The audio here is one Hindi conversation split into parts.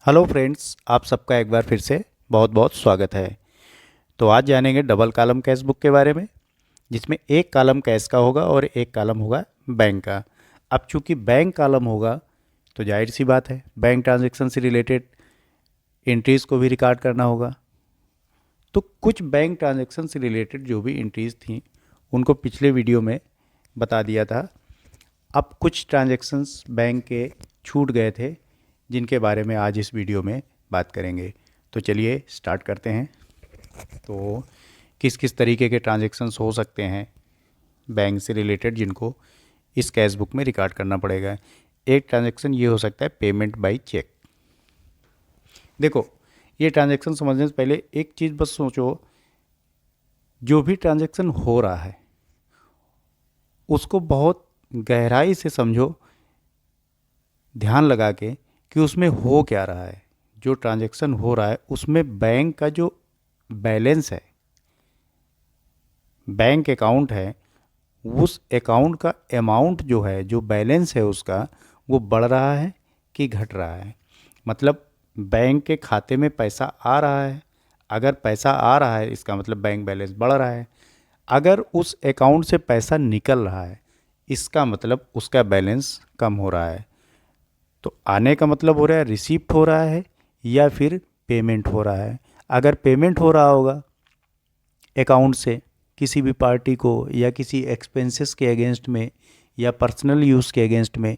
हेलो फ्रेंड्स, आप सबका एक बार फिर से बहुत बहुत स्वागत है। तो आज जानेंगे डबल कॉलम कैश बुक के बारे में, जिसमें एक कॉलम कैश का होगा और एक कॉलम होगा बैंक का। अब चूंकि बैंक कॉलम होगा तो जाहिर सी बात है बैंक ट्रांजैक्शन से रिलेटेड एंट्रीज़ को भी रिकॉर्ड करना होगा। तो कुछ बैंक ट्रांजैक्शन से रिलेटेड जो भी एंट्रीज़ थी उनको पिछले वीडियो में बता दिया था। अब कुछ ट्रांजैक्शंस बैंक के छूट गए थे, जिनके बारे में आज इस वीडियो में बात करेंगे। तो चलिए स्टार्ट करते हैं। तो किस किस तरीके के ट्रांजैक्शंस हो सकते हैं बैंक से रिलेटेड, जिनको इस कैश बुक में रिकॉर्ड करना पड़ेगा। एक ट्रांजैक्शन ये हो सकता है पेमेंट बाय चेक। देखो, ये ट्रांजैक्शन समझने से पहले एक चीज़ बस सोचो, जो भी ट्रांजैक्शन हो रहा है उसको बहुत गहराई से समझो, ध्यान लगा के कि उसमें हो क्या रहा है। जो ट्रांजैक्शन हो रहा है उसमें बैंक का जो बैलेंस है, बैंक अकाउंट है, उस अकाउंट का अमाउंट जो है, जो बैलेंस है उसका, वो बढ़ रहा है कि घट रहा है। मतलब बैंक के खाते में पैसा आ रहा है। अगर पैसा आ रहा है इसका मतलब बैंक बैलेंस बढ़ रहा है। अगर उस अकाउंट से पैसा निकल रहा है इसका मतलब उसका बैलेंस कम हो रहा है। तो आने का मतलब हो रहा है रिसीप्ट हो रहा है या फिर पेमेंट हो रहा है। अगर पेमेंट हो रहा होगा अकाउंट से किसी भी पार्टी को या किसी एक्सपेंसेस के अगेंस्ट में या पर्सनल यूज़ के अगेंस्ट में,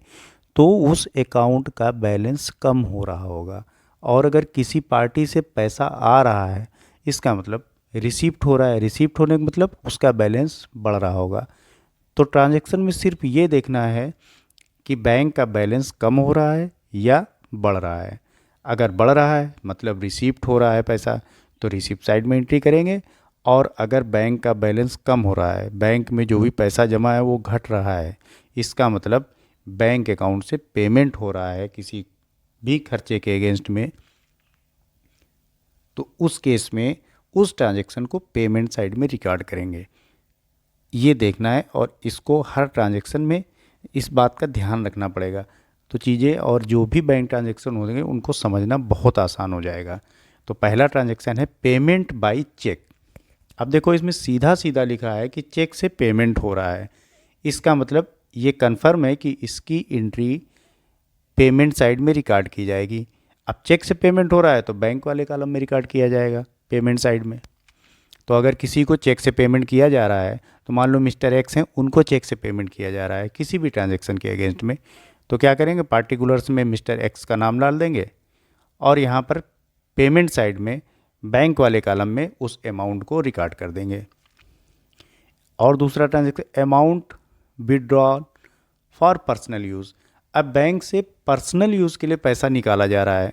तो उस अकाउंट का बैलेंस कम हो रहा होगा। और अगर किसी पार्टी से पैसा आ रहा है इसका मतलब रिसीप्ट हो रहा है। रिसीप्ट होने का मतलब उसका बैलेंस बढ़ रहा होगा। तो ट्रांजैक्शन में सिर्फ ये देखना है कि बैंक का बैलेंस कम हो रहा है या बढ़ रहा है। अगर बढ़ रहा है मतलब रिसीप्ट हो रहा है पैसा, तो रिसीप्ट साइड में एंट्री करेंगे। और अगर बैंक का बैलेंस कम हो रहा है, बैंक में जो भी पैसा जमा है वो घट रहा है, इसका मतलब बैंक अकाउंट से पेमेंट हो रहा है किसी भी खर्चे के अगेंस्ट में, तो उस केस में उस ट्रांजैक्शन को पेमेंट साइड में रिकॉर्ड करेंगे। ये देखना है और इसको हर ट्रांजैक्शन में इस बात का ध्यान रखना पड़ेगा। तो चीज़ें और जो भी बैंक ट्रांजैक्शन होंगे उनको समझना बहुत आसान हो जाएगा। तो पहला ट्रांजैक्शन है पेमेंट बाय चेक। अब देखो, इसमें सीधा सीधा लिखा है कि चेक से पेमेंट हो रहा है। इसका मतलब ये कन्फर्म है कि इसकी एंट्री पेमेंट साइड में रिकॉर्ड की जाएगी। अब चेक से पेमेंट हो रहा है तो बैंक वाले कॉलम में रिकॉर्ड किया जाएगा पेमेंट साइड में। तो अगर किसी को चेक से पेमेंट किया जा रहा है, तो मान लो मिस्टर एक्स हैं, उनको चेक से पेमेंट किया जा रहा है किसी भी ट्रांजैक्शन के अगेंस्ट में, तो क्या करेंगे, पार्टिकुलर्स में मिस्टर एक्स का नाम डाल देंगे और यहाँ पर पेमेंट साइड में बैंक वाले कॉलम में उस अमाउंट को रिकॉर्ड कर देंगे। और दूसरा transaction amount withdrawal for personal use. अब बैंक से पर्सनल यूज़ के लिए पैसा निकाला जा रहा है,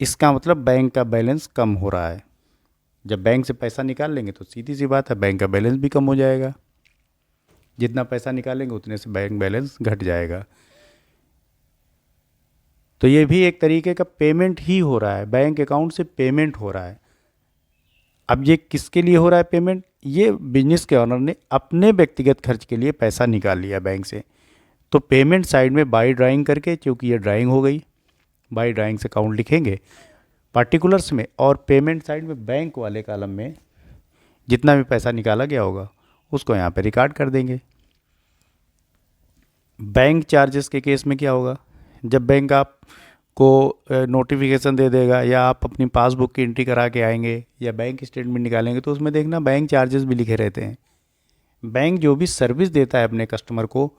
इसका मतलब बैंक का बैलेंस कम हो रहा है। जब बैंक से पैसा निकाल लेंगे तो सीधी सी बात है बैंक का बैलेंस भी कम हो जाएगा। जितना पैसा निकालेंगे उतने से बैंक बैलेंस घट जाएगा। तो ये भी एक तरीके का पेमेंट ही हो रहा है, बैंक अकाउंट से पेमेंट हो रहा है। अब ये किसके लिए हो रहा है पेमेंट? ये बिजनेस के ऑनर ने अपने व्यक्तिगत खर्च के लिए पैसा निकाल लिया बैंक से। तो पेमेंट साइड में बाई ड्राइंग करके, क्योंकि ये ड्राइंग हो गई, बाई ड्राइंग से अकाउंट लिखेंगे पार्टिकुलर्स में, और पेमेंट साइड में बैंक वाले कॉलम में जितना भी पैसा निकाला गया होगा उसको यहाँ पे रिकॉर्ड कर देंगे। बैंक चार्जेस के केस में क्या होगा? जब बैंक आपको नोटिफिकेशन दे देगा या आप अपनी पासबुक की एंट्री करा के आएंगे या बैंक स्टेटमेंट निकालेंगे, तो उसमें देखना बैंक चार्जेस भी लिखे रहते हैं। बैंक जो भी सर्विस देता है अपने कस्टमर को,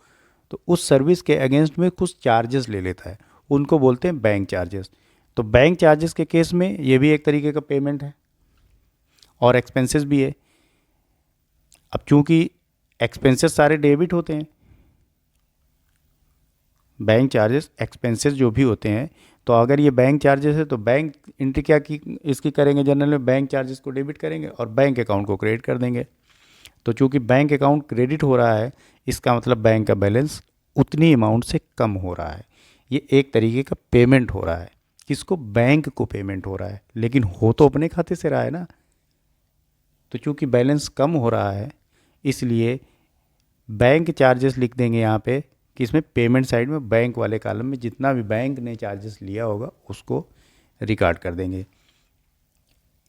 तो उस सर्विस के अगेंस्ट में कुछ चार्जेस ले लेता है, उनको बोलते हैं बैंक चार्जेस। तो बैंक चार्जेस के केस में ये भी एक तरीके का पेमेंट है और एक्सपेंसेस भी है। अब चूंकि एक्सपेंसेस सारे डेबिट होते हैं, बैंक चार्जेस एक्सपेंसेस जो भी होते हैं, तो अगर ये बैंक चार्जेस है तो बैंक एंट्री क्या की इसकी करेंगे, जनरल में बैंक चार्जेस को डेबिट करेंगे और बैंक अकाउंट को क्रेडिट कर देंगे। तो चूंकि बैंक अकाउंट क्रेडिट हो रहा है, इसका मतलब बैंक का बैलेंस उतनी अमाउंट से कम हो रहा है। ये एक तरीके का पेमेंट हो रहा है। किसको? बैंक को पेमेंट हो रहा है, लेकिन हो तो अपने खाते से रहा है ना। तो चूंकि बैलेंस कम हो रहा है इसलिए बैंक चार्जेस लिख देंगे यहाँ पे कि इसमें पेमेंट साइड में बैंक वाले कॉलम में जितना भी बैंक ने चार्जेस लिया होगा उसको रिकॉर्ड कर देंगे।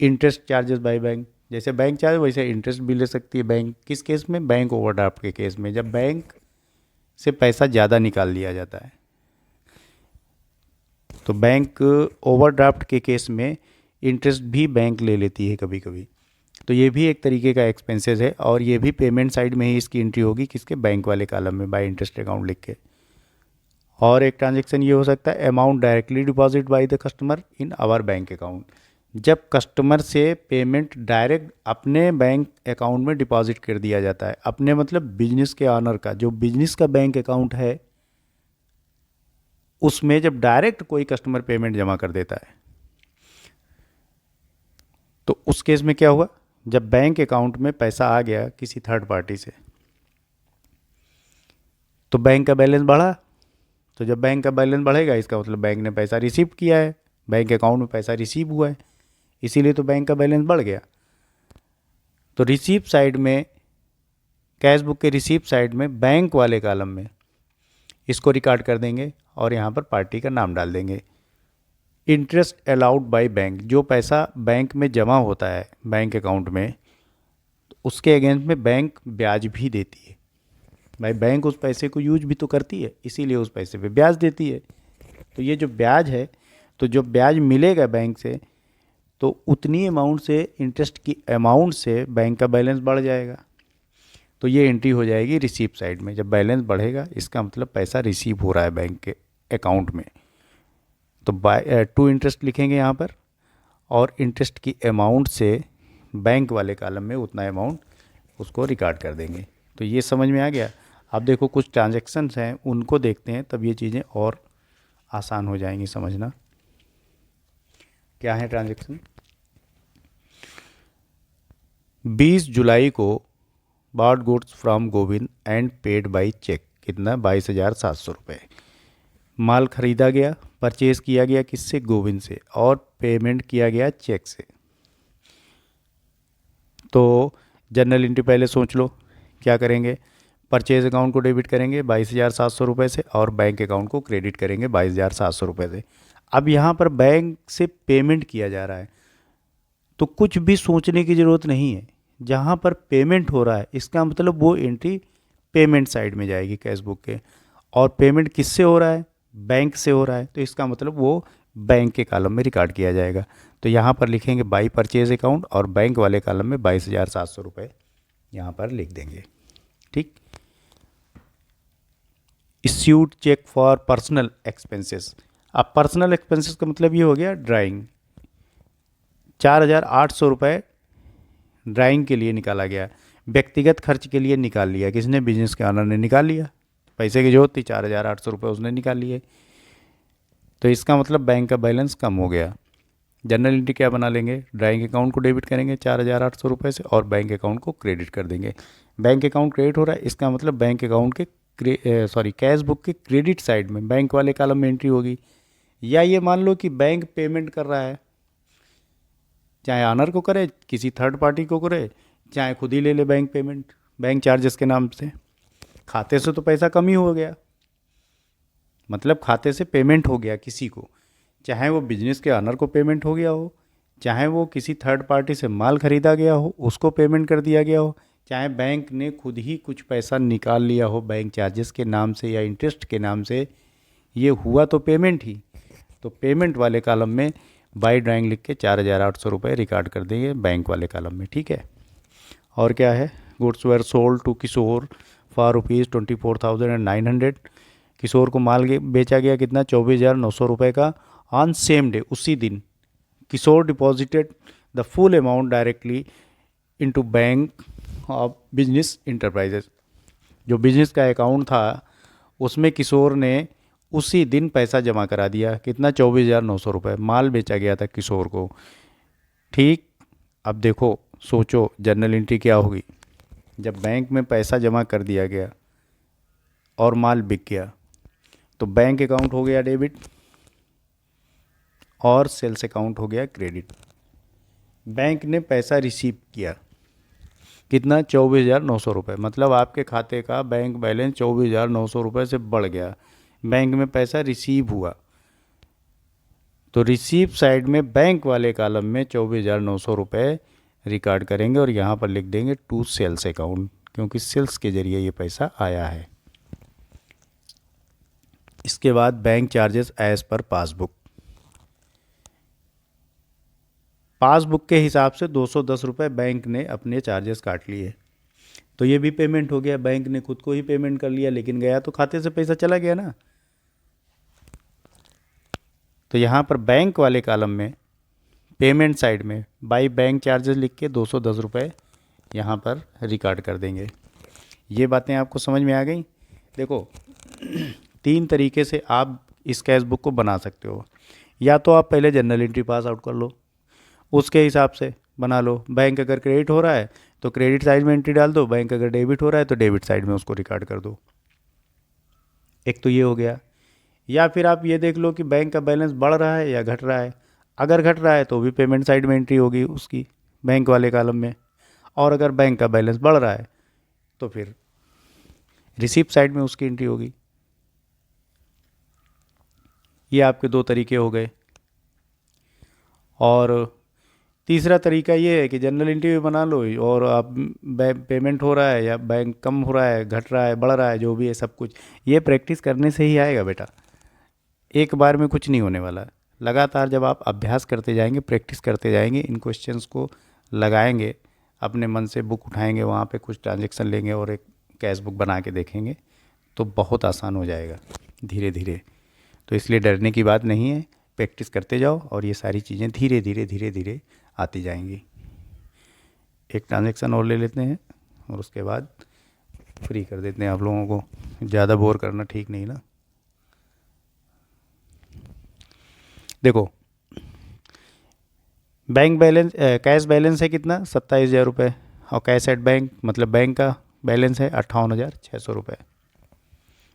इंटरेस्ट चार्जेस बाय बैंक, जैसे बैंक चार्ज वैसे इंटरेस्ट भी ले सकती है बैंक। किस केस में? बैंक ओवरड्राफ्ट के केस में, जब बैंक से पैसा ज़्यादा निकाल लिया जाता है। तो बैंक ओवरड्राफ्ट के केस में इंटरेस्ट भी बैंक ले लेती है कभी कभी। तो ये भी एक तरीके का एक्सपेंसेस है और ये भी पेमेंट साइड में ही इसकी एंट्री होगी, किसके? बैंक वाले कॉलम में, बाय इंटरेस्ट अकाउंट लिख के। और एक ट्रांजेक्शन ये हो सकता है amount directly deposit by the customer in our bank account. जब कस्टमर से पेमेंट डायरेक्ट अपने बैंक अकाउंट में डिपॉजिट कर दिया जाता है, अपने मतलब बिजनेस के ऑनर का, जो बिजनेस का बैंक अकाउंट है उसमें जब डायरेक्ट कोई कस्टमर पेमेंट जमा कर देता है तो उस केस में क्या हुआ? जब बैंक अकाउंट में पैसा आ गया किसी थर्ड पार्टी से तो बैंक का बैलेंस बढ़ा। तो जब बैंक का बैलेंस बढ़ेगा इसका मतलब बैंक ने पैसा रिसीव किया है, बैंक अकाउंट में पैसा रिसीव हुआ है, इसीलिए तो बैंक का बैलेंस बढ़ गया। तो रिसीव साइड में, कैश बुक के रिसीव साइड में बैंक वाले कॉलम में इसको रिकॉर्ड कर देंगे और यहाँ पर पार्टी का नाम डाल देंगे। इंटरेस्ट अलाउड बाय बैंक, जो पैसा बैंक में जमा होता है बैंक अकाउंट में तो उसके अगेंस्ट में बैंक ब्याज भी देती है। भाई बैंक उस पैसे को यूज भी तो करती है, इसीलिए उस पैसे पे ब्याज देती है। तो ये जो ब्याज है, तो जो ब्याज मिलेगा बैंक से तो उतनी अमाउंट से, इंटरेस्ट की अमाउंट से बैंक का बैलेंस बढ़ जाएगा। तो ये एंट्री हो जाएगी रिसीव साइड में। जब बैलेंस बढ़ेगा इसका मतलब पैसा रिसीव हो रहा है बैंक के अकाउंट में। तो बाय टू इंटरेस्ट लिखेंगे यहाँ पर और इंटरेस्ट की अमाउंट से बैंक वाले कॉलम में उतना अमाउंट उसको रिकॉर्ड कर देंगे। तो ये समझ में आ गया। अब देखो कुछ ट्रांजैक्शंस हैं उनको देखते हैं, तब ये चीज़ें और आसान हो जाएंगी समझना। क्या है ट्रांजैक्शन? 20 जुलाई को bought goods from Govind and paid by cheque, कितना? 22,700 रुपये। माल खरीदा गया, परचेज़ किया गया किससे? गोविंद से, और पेमेंट किया गया चेक से। तो जनरल एंट्री पहले सोच लो क्या करेंगे। परचेज अकाउंट को डेबिट करेंगे 22,700 रुपये से और बैंक अकाउंट को क्रेडिट करेंगे 22,700 रुपये से। अब यहाँ पर बैंक से पेमेंट किया जा रहा है तो कुछ भी सोचने की ज़रूरत नहीं है। जहाँ पर पेमेंट हो रहा है इसका मतलब वो एंट्री पेमेंट साइड में जाएगी कैश बुक के। और पेमेंट किससे हो रहा है? बैंक से हो रहा है, तो इसका मतलब वो बैंक के कॉलम में रिकॉर्ड किया जाएगा। तो यहाँ पर लिखेंगे बाई परचेज अकाउंट और बैंक वाले कॉलम में 22,700 रुपये यहाँ पर लिख देंगे। ठीक। Issued cheque for personal expenses. अब पर्सनल एक्सपेंसेस का मतलब ये हो गया ड्राइंग। 4,800 रुपये ड्राइंग के लिए निकाला गया, व्यक्तिगत खर्च के लिए निकाल लिया किसने? बिजनेस के ऑनर ने निकाल लिया। पैसे की जरूरत थी, 4,800 रुपये उसने निकाल लिए। तो इसका मतलब बैंक का बैलेंस कम हो गया। जनरल एंट्री क्या बना लेंगे? ड्राइंग अकाउंट को डेबिट करेंगे 4,800 रुपये से और बैंक अकाउंट को क्रेडिट कर देंगे। बैंक अकाउंट क्रेडिट हो रहा है, इसका मतलब बैंक अकाउंट के कैश बुक के क्रेडिट साइड में बैंक वाले कॉलम में एंट्री होगी। या ये मान लो कि बैंक पेमेंट कर रहा है, चाहे ऑनर को करे, किसी थर्ड पार्टी को करे, चाहे खुद ही ले ले बैंक पेमेंट, बैंक चार्जेस के नाम से। खाते से तो पैसा कम ही हो गया, मतलब खाते से पेमेंट हो गया किसी को, चाहे वो बिजनेस के ऑनर को पेमेंट हो गया हो, चाहे वो किसी थर्ड पार्टी से माल खरीदा गया हो उसको पेमेंट कर दिया गया हो, चाहे बैंक ने खुद ही कुछ पैसा निकाल लिया हो बैंक चार्जेस के नाम से या इंटरेस्ट के नाम से, ये हुआ तो पेमेंट ही। तो पेमेंट वाले कॉलम में बाई ड्राइंग लिख के 4,800 रुपये रिकॉर्ड कर देंगे बैंक वाले कॉलम में। ठीक है। और क्या है? Goods were sold to Kishore for ₹24,900। Kishore को माल बेचा गया कितना? 24,900 रुपये का। ऑन सेम डे, उसी दिन, Kishore deposited the full amount directly into bank of business enterprises. जो बिजनेस का अकाउंट था उसमें किशोर ने उसी दिन पैसा जमा करा दिया कितना? 24,900 रुपये। माल बेचा गया था किशोर को। ठीक। अब देखो, सोचो जनरल एंट्री क्या होगी। जब बैंक में पैसा जमा कर दिया गया और माल बिक गया तो बैंक अकाउंट हो गया डेबिट और सेल्स अकाउंट हो गया क्रेडिट। बैंक ने पैसा रिसीव किया, कितना, 24,900 रुपये। मतलब आपके खाते का बैंक बैलेंस 24,900 रुपये से बढ़ गया, बैंक में पैसा रिसीव हुआ। तो रिसीव साइड में बैंक वाले कॉलम में 24,900 रुपये रिकॉर्ड करेंगे और यहाँ पर लिख देंगे टू सेल्स अकाउंट, क्योंकि सेल्स के ज़रिए ये पैसा आया है। इसके बाद bank charges as per passbook. Passbook के हिसाब से 210 रुपये बैंक ने अपने चार्जेस काट लिए, तो ये भी पेमेंट हो गया। बैंक ने खुद को ही पेमेंट कर लिया, लेकिन गया तो खाते से पैसा चला गया ना। तो यहाँ पर बैंक वाले कॉलम में पेमेंट साइड में बाई बैंक चार्जेस लिख के 210 रुपये यहाँ पर रिकॉर्ड कर देंगे। ये बातें आपको समझ में आ गई। देखो 3 तरीके से आप इस कैश बुक को बना सकते हो। या तो आप पहले जनरल एंट्री पास आउट कर लो, उसके हिसाब से बना लो। बैंक अगर क्रेडिट हो रहा है तो क्रेडिट साइड में एंट्री डाल दो, बैंक अगर डेबिट हो रहा है तो डेबिट साइड में उसको रिकॉर्ड कर दो। एक तो ये हो गया। या फिर आप ये देख लो कि बैंक का बैलेंस बढ़ रहा है या घट रहा है। अगर घट रहा है तो भी पेमेंट साइड में एंट्री होगी उसकी, बैंक वाले कॉलम में। और अगर बैंक का बैलेंस बढ़ रहा है तो फिर रिसीप्ट साइड में उसकी एंट्री होगी। ये आपके 2 तरीके हो गए। और तीसरा तरीका ये है कि जनरल एंट्री भी बना लो और आप पेमेंट हो रहा है या बैंक कम हो रहा है, घट रहा है, बढ़ रहा है, जो भी है सब कुछ ये प्रैक्टिस करने से ही आएगा बेटा। एक बार में कुछ नहीं होने वाला। लगातार जब आप अभ्यास करते जाएंगे, प्रैक्टिस करते जाएंगे, इन क्वेश्चंस को लगाएंगे, अपने मन से बुक उठाएंगे, वहाँ पे कुछ ट्रांजेक्शन लेंगे और एक कैश बुक बना के देखेंगे तो बहुत आसान हो जाएगा धीरे धीरे। तो इसलिए डरने की बात नहीं है, प्रैक्टिस करते जाओ और ये सारी चीज़ें धीरे धीरे धीरे धीरे आती जाएंगी। एक ट्रांजेक्शन और ले लेते हैं और उसके बाद फ्री कर देते हैं आप लोगों को, ज़्यादा बोर करना ठीक नहीं ना। देखो बैंक बैलेंस कैश बैलेंस है कितना, 27,000 रुपये। और कैश एट बैंक मतलब बैंक का बैलेंस है 58,600 रुपये।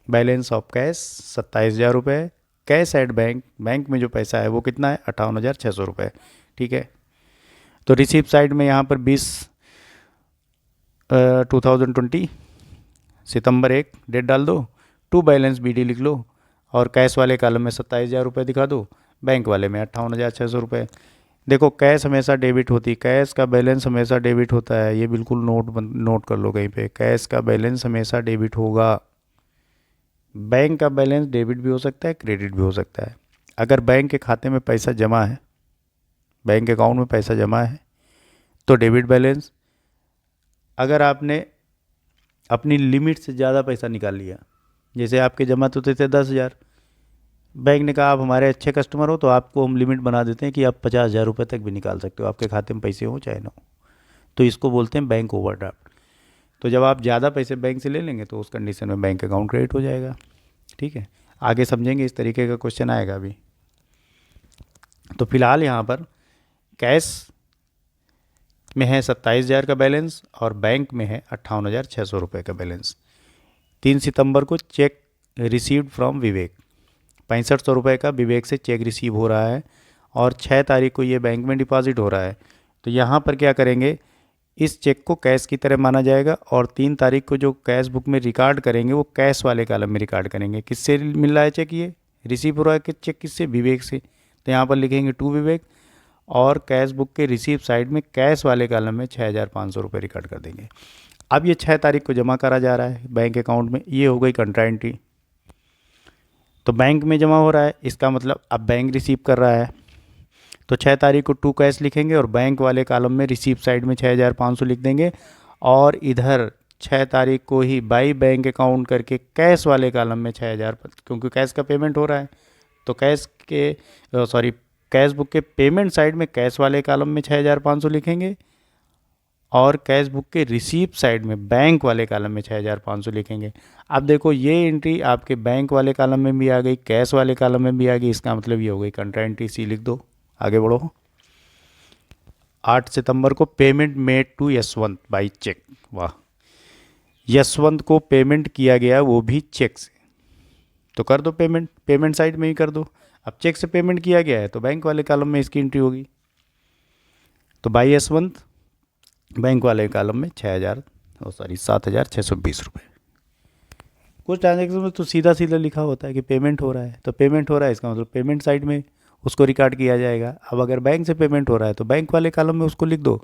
बैलेंस ऑफ कैश 27,000 रुपये। कैश एट बैंक, बैंक में जो पैसा है वो कितना है, 58,600 रुपये। ठीक है। तो रिसीप्ट साइड में यहाँ पर 2020 सितंबर 1 डेट डाल दो, टू बैलेंस BD लिख लो और कैश वाले कॉलम में 27,000 रुपये दिखा दो, बैंक वाले में 58,600 रुपये। देखो कैश हमेशा डेबिट होती, कैश का बैलेंस हमेशा डेबिट होता है, ये बिल्कुल नोट कर लो कहीं पे। कैश का बैलेंस हमेशा डेबिट होगा। बैंक का बैलेंस डेबिट भी हो सकता है, क्रेडिट भी हो सकता है। अगर बैंक के खाते में पैसा जमा है, बैंक अकाउंट में पैसा जमा है तो डेबिट बैलेंस। अगर आपने अपनी लिमिट से ज़्यादा पैसा निकाल लिया, जैसे आपके जमा तो थे 10,000, बैंक ने कहा आप हमारे अच्छे कस्टमर हो तो आपको हम लिमिट बना देते हैं कि आप 50,000 रुपये तक भी निकाल सकते हो, आपके खाते में पैसे हो चाहे ना हो। तो इसको बोलते हैं बैंक ओवरड्राफ्ट। तो जब आप ज़्यादा पैसे बैंक से ले लेंगे तो उस कंडीशन में बैंक अकाउंट क्रेडिट हो जाएगा। ठीक है, आगे समझेंगे, इस तरीके का क्वेश्चन आएगा अभी। तो फिलहाल यहाँ पर कैश में है 27,000 का बैलेंस और बैंक में है 58,600 रुपये का बैलेंस। 3 सितंबर को चेक रिसीव्ड फ्रॉम विवेक, 6500 रुपये का विवेक से चेक रिसीव हो रहा है और 6 तारीख को ये बैंक में डिपॉजिट हो रहा है। तो यहाँ पर क्या करेंगे, इस चेक को कैश की तरह माना जाएगा और 3 तारीख को जो कैश बुक में रिकॉर्ड करेंगे वो कैश वाले कॉलम में रिकॉर्ड करेंगे। किससे मिल रहा है चेक, ये रिसीव हो रहा है चेक किससे, विवेक से। तो यहाँ पर लिखेंगे टू विवेक और कैश बुक के रिसीव साइड में कैश वाले कॉलम में 6,500 रुपये रिकॉर्ड कर देंगे। अब ये 6 तारीख को जमा करा जा रहा है बैंक अकाउंट में, ये हो गई कंट्रा एंट्री। तो बैंक में जमा हो रहा है, इसका मतलब अब बैंक रिसीव कर रहा है। तो 6 तारीख को टू कैश लिखेंगे और बैंक वाले कॉलम में रिसीव साइड में 6,500 लिख देंगे और इधर 6 तारीख को ही बाई बैंक अकाउंट करके कैश वाले कॉलम में 6,000, क्योंकि कैश का पेमेंट हो रहा है तो कैश के कैश बुक के पेमेंट साइड में कैश वाले कॉलम में 6,500 लिखेंगे और कैश बुक के रिसीप्ट साइड में बैंक वाले कॉलम में 6,500 लिखेंगे। अब देखो ये एंट्री आपके बैंक वाले कॉलम में भी आ गई, कैश वाले कॉलम में भी आ गई, इसका मतलब ये हो गई कंट्रा एंट्री। सी लिख दो, आगे बढ़ो। 8 सितंबर को payment made to Yashwant by cheque. वाह, यशवंत को पेमेंट किया गया वो भी चेक से, तो कर दो पेमेंट, पेमेंट साइड में ही कर दो। अब चेक से पेमेंट किया गया है तो बैंक वाले कॉलम में इसकी एंट्री होगी। तो बाई यशवंत बैंक वाले कॉलम में 7,620 रुपये। कुछ ट्रांजेक्शन में तो सीधा सीधा लिखा होता है कि पेमेंट हो रहा है, तो पेमेंट हो रहा है इसका मतलब पेमेंट साइड में उसको रिकॉर्ड किया जाएगा। अब अगर बैंक से पेमेंट हो रहा है तो बैंक वाले कॉलम में उसको लिख दो,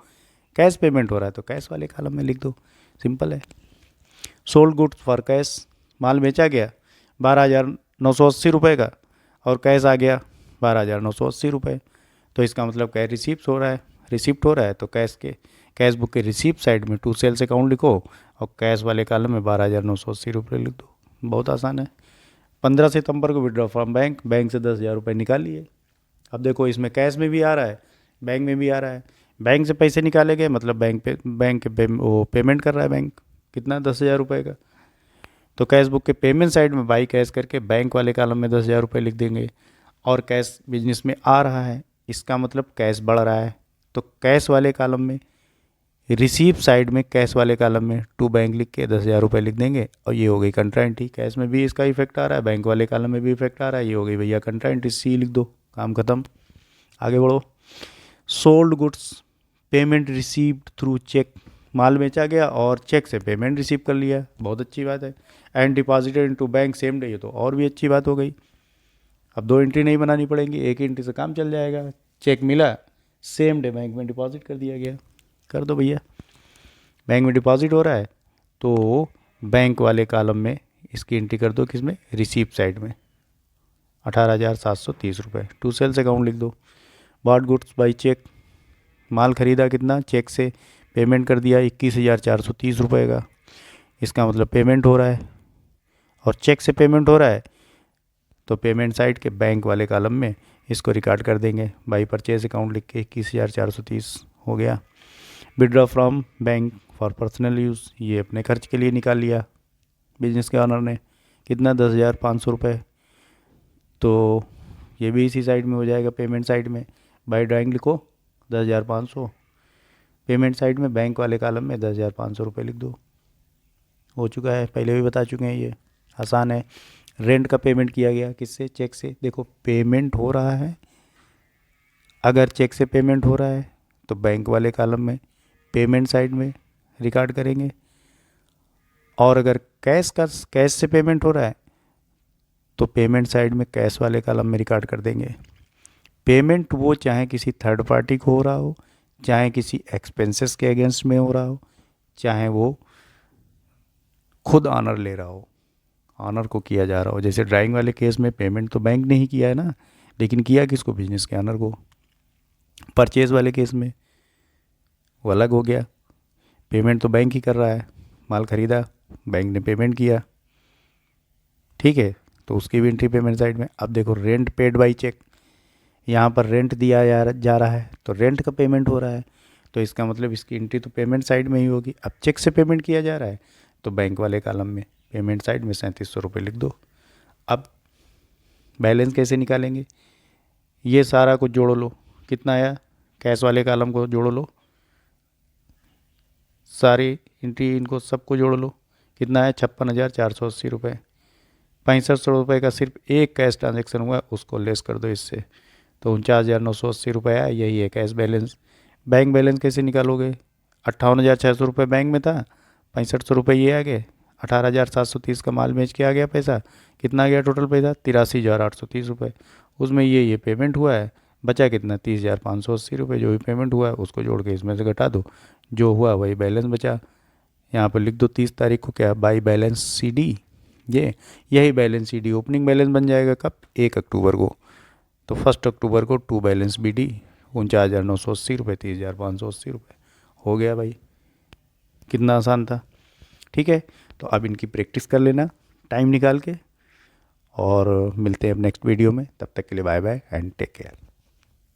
कैश पेमेंट हो रहा है तो कैश वाले कॉलम में लिख दो, सिंपल है। सोल्ड गुड्स फॉर कैश, माल बेचा गया 12,980 रुपये का और कैश आ गया 12,980 रुपये, तो इसका मतलब कैश रिसीप्ट हो रहा है, रिसिप्ट हो रहा है तो कैश बुक के रिसीप्ट साइड में टू सेल्स अकाउंट लिखो और कैश वाले कॉलम में 12,980 रुपये लिख दो। बहुत आसान है। 15 सितंबर को विड्रॉ फ्रॉम बैंक, बैंक से 10,000 रुपये निकाल लिए। अब देखो इसमें कैश में भी आ रहा है, बैंक में भी आ रहा है। बैंक से पैसे निकाले गए मतलब बैंक के वो पेमेंट कर रहा है बैंक, कितना 10,000 रुपये का। तो कैश बुक के पेमेंट साइड में बाई कैश करके बैंक वाले कॉलम में 10,000 रुपये लिख देंगे। और कैश बिजनेस में आ रहा है, इसका मतलब कैश बढ़ रहा है, तो कैश वाले कॉलम में रिसीव साइड में कैश वाले कॉलम में टू बैंक लिख के 10,000 रुपये लिख देंगे। और ये हो गई कंट्रा-एंट्री, कैश में भी इसका इफेक्ट आ रहा है, बैंक वाले कॉलम में भी इफेक्ट आ रहा है, ये हो गई भैया कंट्रा-एंट्री, सी लिख दो, काम खत्म। आगे बढ़ो। Sold goods payment received through cheque, माल बेचा गया और चेक से पेमेंट रिसीव कर लिया, बहुत अच्छी बात है। And deposited into bank same day, तो और भी अच्छी बात हो गई। अब 2 एंट्री नहीं बनानी पड़ेंगी, एक एंट्री से काम चल जाएगा। चेक मिला, सेम डे बैंक में डिपॉजिट कर दिया गया, कर दो भैया। बैंक में डिपॉजिट हो रहा है तो बैंक वाले कॉलम में इसकी एंट्री कर दो, किसमें, रिसीप्ट साइड में 18,730 रुपये, टू सेल्स अकाउंट लिख दो। बॉट गुड्स बाई चेक, माल खरीदा कितना, चेक से पेमेंट कर दिया 21,430 रुपये का, इसका मतलब पेमेंट हो रहा है। और चेक से पेमेंट हो रहा है तो पेमेंट साइड के बैंक वाले कॉलम में इसको रिकॉर्ड कर देंगे, बाई परचेज अकाउंट लिख के 21,430 हो गया। Withdraw from bank for personal use, ये अपने खर्च के लिए निकाल लिया बिजनेस के ऑनर ने, कितना 10,500 रुपये, तो ये भी इसी साइड में हो जाएगा, पेमेंट साइड में बाई ड्राइंग लिखो 10,500, पेमेंट साइड में बैंक वाले कॉलम में 10,500 रुपये लिख दो, हो चुका है, पहले भी बता चुके हैं, ये आसान है। रेंट का पेमेंट किया गया किससे, चेक से, देखो पेमेंट हो रहा है, अगर चेक से पेमेंट हो रहा है तो बैंक वाले कॉलम में पेमेंट साइड में रिकॉर्ड करेंगे, और अगर कैश से पेमेंट हो रहा है तो पेमेंट साइड में कैश वाले कॉलम में रिकॉर्ड कर देंगे। पेमेंट वो चाहे किसी थर्ड पार्टी को हो रहा हो, चाहे किसी एक्सपेंसेस के अगेंस्ट में हो रहा हो, चाहे वो खुद ऑनर ले रहा हो, ऑनर को किया जा रहा हो। जैसे ड्राइंग वाले केस में पेमेंट तो बैंक ने ही किया है ना, लेकिन किया किसको, बिजनेस के ऑनर को। परचेज़ वाले केस में वो अलग हो गया, पेमेंट तो बैंक ही कर रहा है, माल खरीदा, बैंक ने पेमेंट किया, ठीक है, तो उसकी भी एंट्री पेमेंट साइड में। अब देखो रेंट पेड बाई चेक, यहाँ पर रेंट दिया जा रहा है तो रेंट का पेमेंट हो रहा है, तो इसका मतलब इसकी एंट्री तो पेमेंट साइड में ही होगी। अब चेक से पेमेंट किया जा रहा है तो बैंक वाले कॉलम में पेमेंट साइड में 3700 रुपये लिख दो। अब बैलेंस कैसे निकालेंगे, ये सारा कुछ जोड़ लो, कितना आया, कैश वाले कॉलम को जोड़ लो, सारी एंट्री इनको सबको जोड़ लो, कितना है 56,480 रुपये। 6500 रुपये का सिर्फ एक कैश ट्रांजेक्शन हुआ, उसको लेस कर दो इससे, तो 49,980 रुपये आया, यही है कैश बैलेंस। बैंक बैलेंस कैसे निकालोगे, 58,600 रुपये बैंक में था, 6500 रुपये ये आ गए, 18,730 का माल बेच के आ गया पैसा, कितना आ गया टोटल पैसा 83,830 रुपये, उसमें ये पेमेंट हुआ है, बचा कितना 30,580 रुपये, जो भी पेमेंट हुआ है उसको जोड़ के इसमें से घटा दो, जो हुआ वही बैलेंस बचा। यहाँ पर लिख दो 30 तारीख को क्या, बाई बैलेंस CD, यही बैलेंस CD ओपनिंग बैलेंस बन जाएगा कब, 1 अक्टूबर को, तो 1 अक्टूबर को टू बैलेंस BD 49,980 रुपये, 30,580 रुपये हो गया भाई, कितना आसान था। ठीक है, तो अब इनकी प्रैक्टिस कर लेना टाइम निकाल के, और मिलते हैं अब नेक्स्ट वीडियो में, तब तक के लिए bye bye and take care.